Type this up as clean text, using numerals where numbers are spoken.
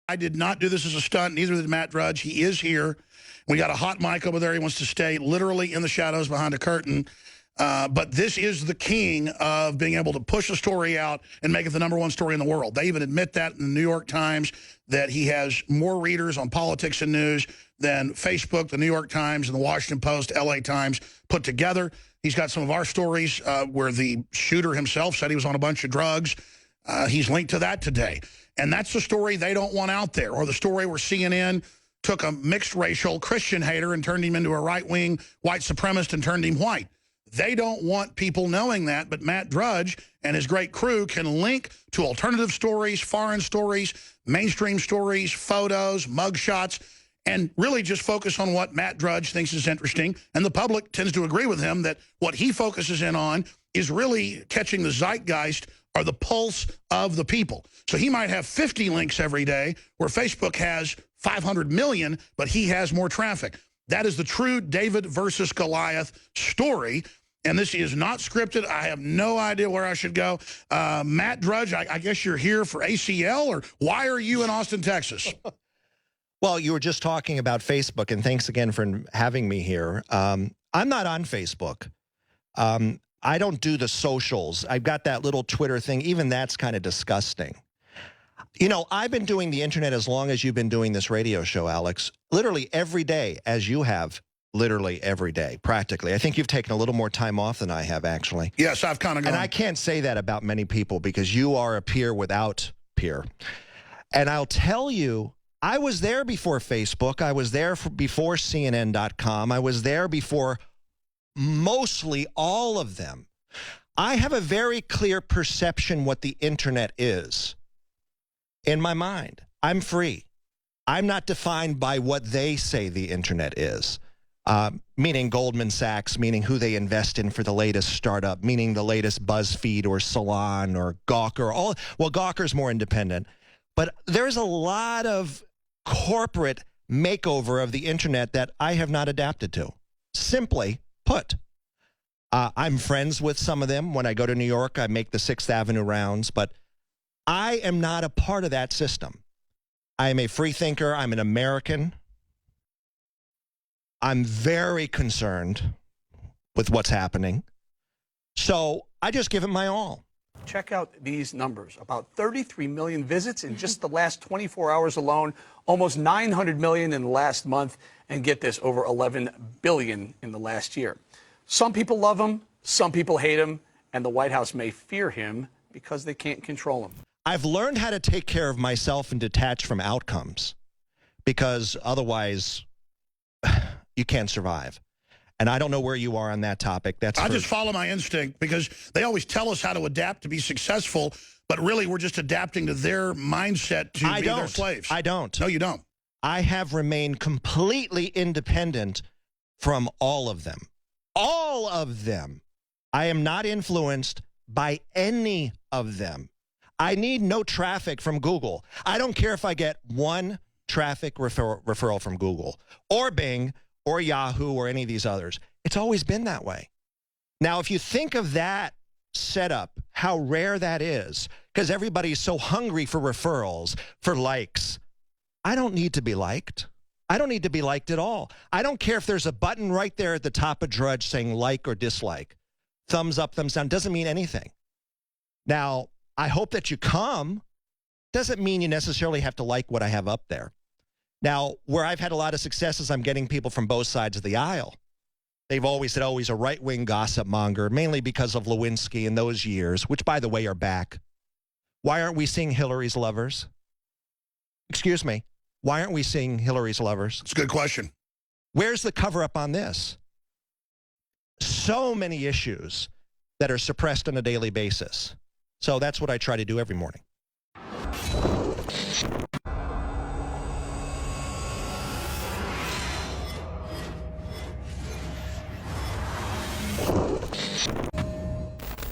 I did not do this as a stunt. Neither did Matt Drudge. He is here. We got a hot mic over there. He wants to stay literally in the shadows behind a curtain. But this is the king of being able to push a story out and make it the #1 story in the world. They even admit that in the New York Times, that he has more readers on politics and news than Facebook, the New York Times, and the Washington Post, LA Times put together. He's got some of our stories where the shooter himself said he was on a bunch of drugs. He's linked to that today. And that's the story they don't want out there, or the story where CNN took a mixed racial Christian hater and turned him into a right-wing white supremacist and turned him white. They don't want people knowing that, but Matt Drudge and his great crew can link to alternative stories, foreign stories, mainstream stories, photos, mugshots, and really just focus on what Matt Drudge thinks is interesting. And the public tends to agree with him that what he focuses in on is really catching the zeitgeist or the pulse of the people. So he might have 50 links every day where Facebook has 500 million, but he has more traffic. That is the true David versus Goliath story. And this is not scripted. I have no idea where I should go. Matt Drudge, I guess you're here for ACL, or why are you in Austin, Texas? Well, you were just talking about Facebook, and thanks again for having me here. I'm not on Facebook. I don't do the socials. I've got that little Twitter thing. Even that's kind of disgusting. You know, I've been doing the internet as long as you've been doing this radio show, Alex, literally every day, as you have, literally every day, practically. I think you've taken a little more time off than I have, actually. Yes, I've kind of gone. And I can't say that about many people because you are a peer without peer. And I'll tell you, I was there before Facebook. I was there before CNN.com. I was there before mostly all of them. I have a very clear perception what the internet is. In my mind, I'm free. I'm not defined by what they say the internet is, meaning Goldman Sachs, meaning who they invest in for the latest startup, meaning the latest BuzzFeed or Salon or Gawker. Well, Gawker's more independent. But there's a lot of corporate makeover of the internet that I have not adapted to. Simply put, I'm friends with some of them. When I go to New York, I make the 6th Avenue rounds, but I am not a part of that system. I am a free thinker. I'm an American. I'm very concerned with what's happening. So I just give it my all. Check out these numbers. About 33 million visits in just the last 24 hours alone, almost 900 million in the last month, and get this, over 11 billion in the last year. Some people love him, some people hate him, and the White House may fear him because they can't control him. I've learned how to take care of myself and detach from outcomes, because otherwise you can't survive. And I don't know where you are on that topic. I just follow my instinct, because they always tell us how to adapt to be successful, but really we're just adapting to their mindset to be their slaves. I don't. No, you don't. I have remained completely independent from all of them. All of them. I am not influenced by any of them. I need no traffic from Google. I don't care if I get one traffic referral from Google or Bing or Yahoo or any of these others. It's always been that way. Now, if you think of that setup, how rare that is, because everybody's so hungry for referrals, for likes. I don't need to be liked. I don't need to be liked at all. I don't care if there's a button right there at the top of Drudge saying like or dislike. Thumbs up, thumbs down, doesn't mean anything. Now, I hope that you come. Doesn't mean you necessarily have to like what I have up there. Now, where I've had a lot of success is I'm getting people from both sides of the aisle. They've always said, oh, he's a right-wing gossip monger, mainly because of Lewinsky in those years, which, by the way, are back. Why aren't we seeing Hillary's lovers? Excuse me. Why aren't we seeing Hillary's lovers? It's a good question. Where's the cover-up on this? So many issues that are suppressed on a daily basis. So that's what I try to do every morning.